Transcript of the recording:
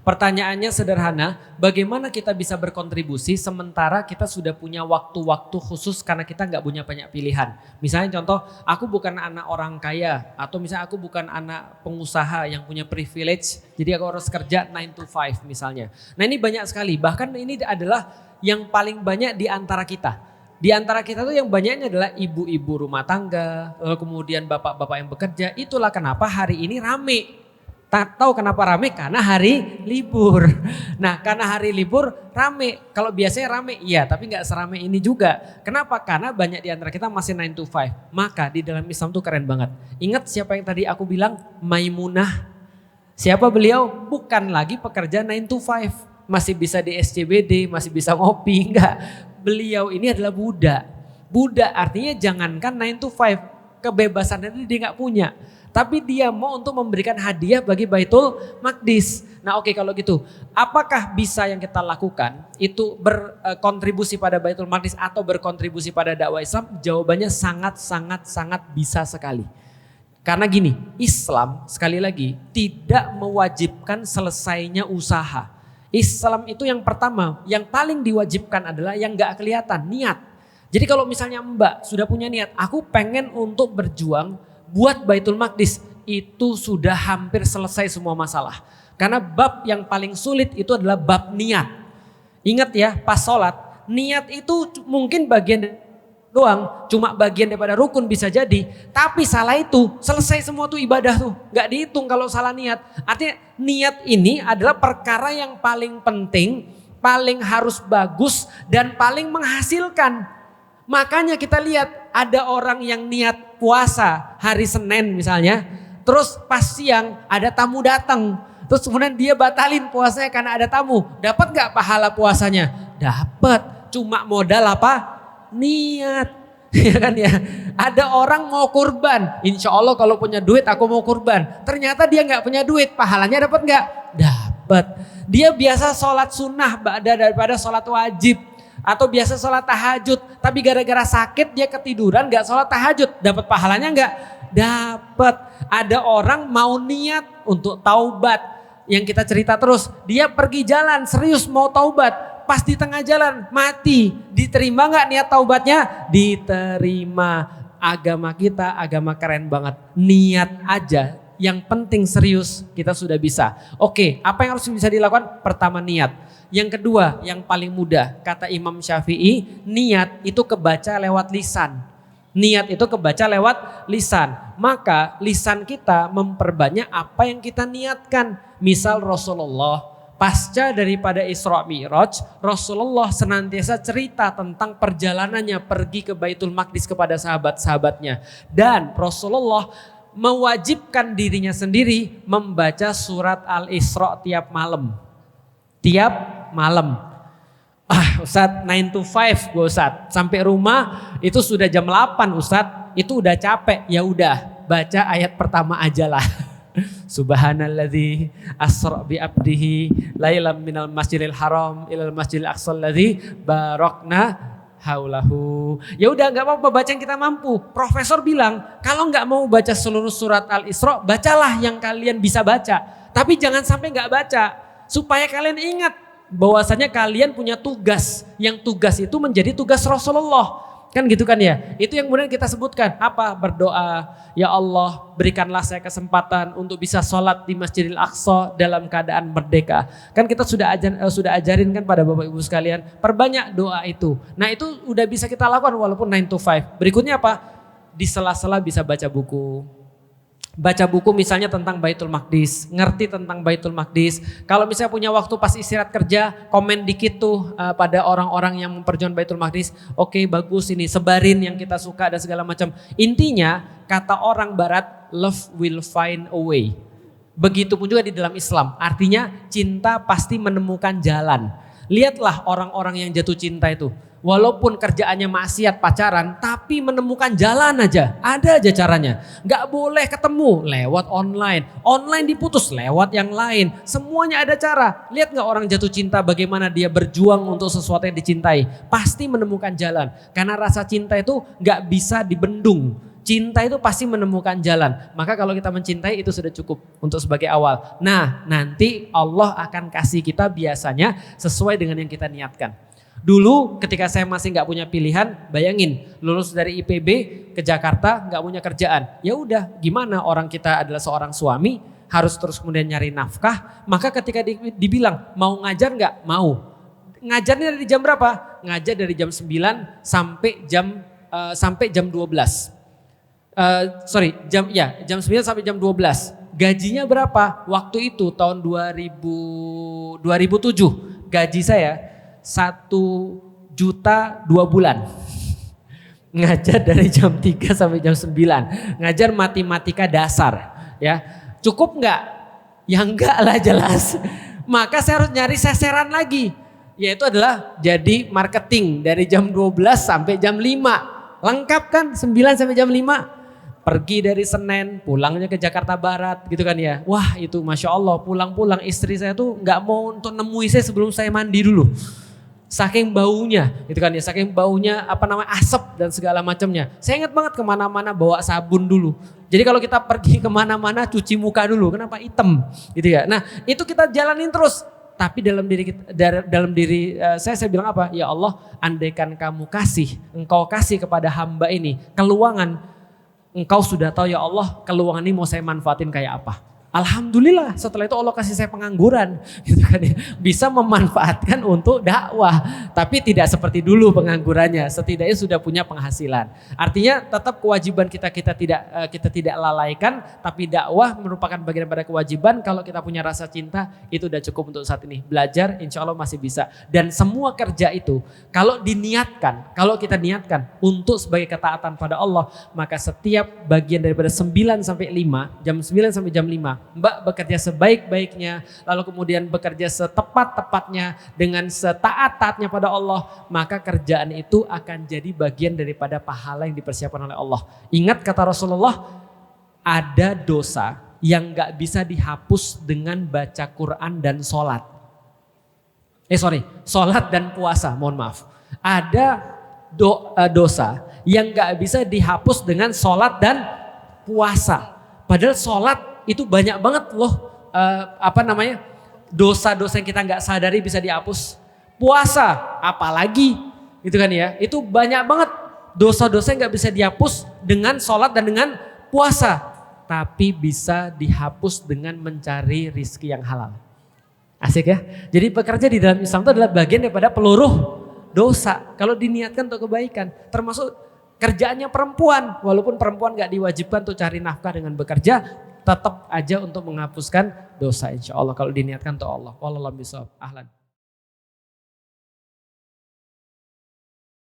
Pertanyaannya sederhana, bagaimana kita bisa berkontribusi sementara kita sudah punya waktu-waktu khusus karena kita nggak punya banyak pilihan. Misalnya contoh, aku bukan anak orang kaya atau misalnya aku bukan anak pengusaha yang punya privilege, jadi aku harus kerja 9 to 5 misalnya. Nah ini banyak sekali, bahkan ini adalah yang paling banyak di antara kita. Di antara kita tuh yang banyaknya adalah ibu-ibu rumah tangga, lalu kemudian bapak-bapak yang bekerja. Itulah kenapa hari ini rame. Tak tahu kenapa rame? Karena hari libur. Nah karena hari libur rame. Kalau biasanya rame, iya tapi nggak serame ini juga. Kenapa? Karena banyak di antara kita masih 9 to 5. Maka di dalam Islam tuh keren banget. Ingat siapa yang tadi aku bilang? Maimunah. Siapa beliau? Bukan lagi pekerja 9 to 5. Masih bisa di SCBD, masih bisa ngopi. Enggak. Beliau ini adalah budak. Budak artinya jangankan 9 to 5. Kebebasan itu dia nggak punya. Tapi dia mau untuk memberikan hadiah bagi Baitul Maqdis. Nah oke kalau gitu, apakah bisa yang kita lakukan itu berkontribusi pada Baitul Maqdis atau berkontribusi pada dakwah Islam? Jawabannya sangat bisa sekali. Karena gini, Islam sekali lagi tidak mewajibkan selesainya usaha. Islam itu yang pertama, yang paling diwajibkan adalah yang gak kelihatan, niat. Jadi kalau misalnya Mbak sudah punya niat, aku pengen untuk berjuang buat Baitul Maqdis, itu sudah hampir selesai semua masalah. Karena bab yang paling sulit itu adalah bab niat. Ingat ya, pas sholat, niat itu mungkin bagian doang, cuma bagian daripada rukun bisa jadi. Tapi salah itu, selesai semua tuh ibadah tuh. Gak dihitung kalau salah niat. Artinya niat ini adalah perkara yang paling penting, paling harus bagus, dan paling menghasilkan. Makanya kita lihat ada orang yang niat puasa hari Senin misalnya. Terus pas siang ada tamu datang. Terus kemudian dia batalin puasanya karena ada tamu. Dapat gak pahala puasanya? Dapat. Cuma modal apa? Niat. Ya kan ya. Ada orang mau kurban. Insya Allah kalau punya duit aku mau kurban. Ternyata dia gak punya duit. Pahalanya dapat gak? Dapat. Dia biasa sholat sunnah daripada sholat wajib. Atau biasa sholat tahajud, tapi gara-gara sakit dia ketiduran gak sholat tahajud, dapat pahalanya gak? Dapat. Ada orang mau niat untuk taubat, yang kita cerita terus, dia pergi jalan serius mau taubat, pas di tengah jalan mati, diterima gak niat taubatnya? Diterima. Agama kita agama keren banget, niat aja, yang penting serius kita sudah bisa. Oke, apa yang harus bisa dilakukan? Pertama niat. Yang kedua, yang paling mudah, kata Imam Syafi'i, niat itu kebaca lewat lisan. Niat itu kebaca lewat lisan. Maka lisan kita memperbanyak apa yang kita niatkan. Misal Rasulullah, pasca daripada Isra Mi'raj, Rasulullah senantiasa cerita tentang perjalanannya pergi ke Baitul Maqdis kepada sahabat-sahabatnya. Dan Rasulullah mewajibkan dirinya sendiri membaca surat Al-Isra tiap malam. Tiap malam. Ustadz 9 to 5 gue Ustadz. Sampai rumah itu sudah jam 8 Ustadz. Itu udah capek. Ya udah baca ayat pertama aja lah. Subhanalladzi asra bi abdihi lailam minal masjidil haram ilal masjidil aqsal ladzi barakna haulahu. Ya udah nggak apa-apa baca yang kita mampu. Profesor bilang kalau nggak mau baca seluruh surat Al-Isra, bacalah yang kalian bisa baca. Tapi jangan sampai nggak baca. Supaya kalian ingat bahwasanya kalian punya tugas. Yang tugas itu menjadi tugas Rasulullah. Kan gitu kan ya. Itu yang kemudian kita sebutkan. Apa? Berdoa. Ya Allah berikanlah saya kesempatan untuk bisa sholat di Masjidil Aqsa dalam keadaan merdeka. Kan kita sudah ajarin kan pada Bapak Ibu sekalian. Perbanyak doa itu. Nah itu udah bisa kita lakukan walaupun 9 to 5. Berikutnya apa? Di sela-sela bisa baca buku. Baca buku misalnya tentang Baitul Maqdis, ngerti tentang Baitul Maqdis. Kalau misalnya punya waktu pas istirahat kerja, komen dikit tuh pada orang-orang yang memperjuangkan Baitul Maqdis. Oke, bagus ini, sebarin yang kita suka dan segala macam. Intinya kata orang barat, love will find a way. Begitupun juga di dalam Islam, artinya cinta pasti menemukan jalan. Lihatlah orang-orang yang jatuh cinta itu. Walaupun kerjaannya maksiat pacaran, tapi menemukan jalan aja. Ada aja caranya. Gak boleh ketemu lewat online. Online diputus lewat yang lain. Semuanya ada cara. Lihat gak orang jatuh cinta bagaimana dia berjuang untuk sesuatu yang dicintai. Pasti menemukan jalan. Karena rasa cinta itu gak bisa dibendung. Cinta itu pasti menemukan jalan. Maka kalau kita mencintai itu sudah cukup untuk sebagai awal. Nah, nanti Allah akan kasih kita biasanya sesuai dengan yang kita niatkan. Dulu ketika saya masih nggak punya pilihan, bayangin lulus dari IPB ke Jakarta nggak punya kerjaan. Ya udah, gimana orang kita adalah seorang suami harus terus kemudian nyari nafkah. Maka ketika dibilang mau ngajar nggak? Mau. Ngajarnya dari jam berapa? Ngajar dari jam 9 sampai jam 12. Jam 9 sampai jam 12. Gajinya berapa? Waktu itu tahun 2007 gaji saya 1 juta 2 bulan. Ngajar dari jam 3 sampai jam 9. Ngajar matematika dasar, ya. Cukup nggak? Ya enggak lah jelas. Maka saya harus nyari seseran lagi. Yaitu adalah jadi marketing dari jam 12 sampai jam 5. Lengkap kan 9 sampai jam 5. Pergi dari Senen, pulangnya ke Jakarta Barat gitu kan ya. Wah itu Masya Allah, pulang-pulang istri saya tuh gak mau untuk nemui saya sebelum saya mandi dulu. Saking baunya gitu kan ya, saking baunya asap dan segala macamnya. Saya ingat banget kemana-mana bawa sabun dulu. Jadi kalau kita pergi kemana-mana cuci muka dulu, kenapa hitam gitu ya. Nah itu kita jalanin terus. Tapi dalam diri saya bilang apa? Ya Allah, andaikan engkau kasih kepada hamba ini keluangan. Engkau sudah tahu ya Allah keluangan ini mau saya manfaatin kayak apa. Alhamdulillah setelah itu Allah kasih saya pengangguran gitu kan ya. Bisa memanfaatkan untuk dakwah. Tapi tidak seperti dulu penganggurannya. Setidaknya sudah punya penghasilan. Artinya tetap kewajiban kita tidak lalaikan. Tapi dakwah merupakan bagian daripada kewajiban. Kalau kita punya rasa cinta itu udah cukup untuk saat ini. Belajar insya Allah masih bisa. Dan semua kerja itu kalau kita niatkan untuk sebagai ketaatan pada Allah. Maka setiap bagian daripada 9 sampai 5, jam 9 sampai jam 5. Mbak bekerja sebaik-baiknya, lalu kemudian bekerja setepat-tepatnya dengan setaat-taatnya pada Allah, maka kerjaan itu akan jadi bagian daripada pahala yang dipersiapkan oleh Allah. Ingat kata Rasulullah, ada dosa yang gak bisa dihapus dengan baca Quran dan sholat. Sholat dan puasa, mohon maaf. Ada dosa yang gak bisa dihapus dengan sholat dan puasa. Padahal sholat itu banyak banget loh dosa-dosa yang kita nggak sadari bisa dihapus. Puasa apalagi gitu kan ya, itu banyak banget dosa-dosa yang nggak bisa dihapus dengan sholat dan dengan puasa, tapi bisa dihapus dengan mencari rizki yang halal. Asik ya. Jadi bekerja di dalam Islam itu adalah bagian daripada peluruh dosa kalau diniatkan untuk kebaikan, termasuk kerjaannya perempuan. Walaupun perempuan gak diwajibkan untuk cari nafkah dengan bekerja, tetap aja untuk menghapuskan dosa insya Allah kalau diniatkan untuk Allah. Wallahu a'lam bishawab. Ahlan.